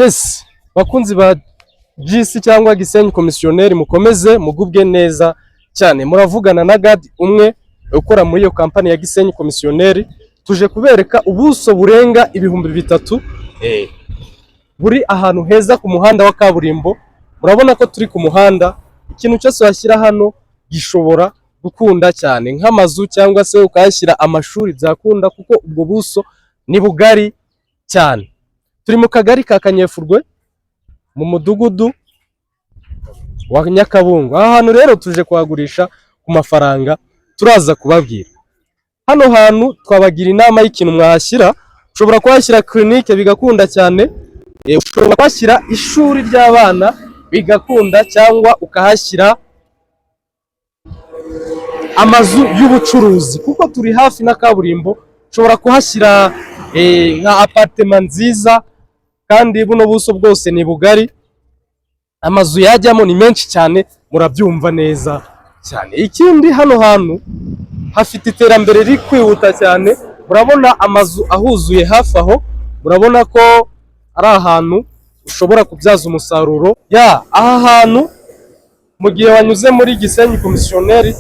Yes, bakunzi ba GC cyangwa Gisenyi komisiyoneri, mukomeze mugubwe neza cyane. Muravugana na Gad, umwe ukora muri iyo kampani ya Gisenyi komisiyoneri. Tuje kubereka ubuso burenga 3000 buri ahantu heza ku muhanda wa kaburimbo. Murabona ko turi ku muhanda, ikintu cyose washyira hano gishobora gukunda cyane, nk'amazu cyangwa se ukayashyira amashuri byakunda, kuko ubwo buso ni bugari cyane. Turi mu kagari ka Kanyefurwe mu mudugudu wa Nyakabungo. Aha hantu rero tuje kuhagurisha ku mafaranga turaza kubabwira. Hano hantu twabagira inama y'ikintu mwahashyira. Ushobora kuhashyira clinique bigakunda cyane, ushobora kuhashyira ishuri ry'abana bigakunda, cyangwa ukahashyira amazu y'ubucuruzi kuko turi hafi na kaburimbo. Ushobora kuhashyira nka apartment nziza, kandi buno buso bwose ni bugari, amazu yajyamo ni menshi cyane, murabyumva neza cyane. Ikindi hano hantu hafite iterambere riri kwihuta cyane. Murabona amazu ahuzuye hafi aho, murabona ko ari ahantu ushobora kubyaza umusaruro. Aha hantu mu gihe wanyuze muri Gisenyi komisiyoneri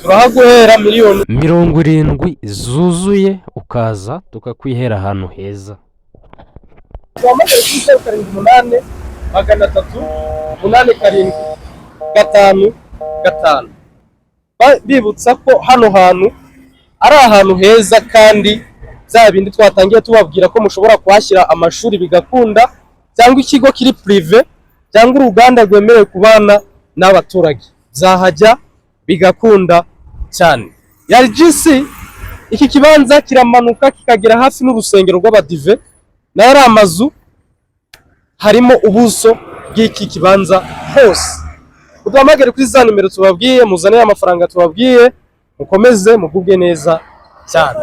turahaguhera miliyoni 70 zuzuye, ukaza tukakwihera ahantu heza. Tuhamagara kuri 778 387 555. Bibutsa ko hano hantu ari ahantu heza, kandi bya bindi twatangiye tubabwira ko mushobora kuhashyira amashuri bigakunda, cyangwa ikigo kiri prive, cyangwa uruganda rwemewe kubana n'abaturage zahajya bigakunda cyane. Ya GC, iki kibanza kiramanuka kikagera hafi n'urusengero rw'abadive, nayo ari amazu harimo ubuso bw'iki kibanza hose. Uduhamagare kuri za nimero tubabwiye, muzane amafaranga tubabwiye, mukomeze mugubwe neza cyane.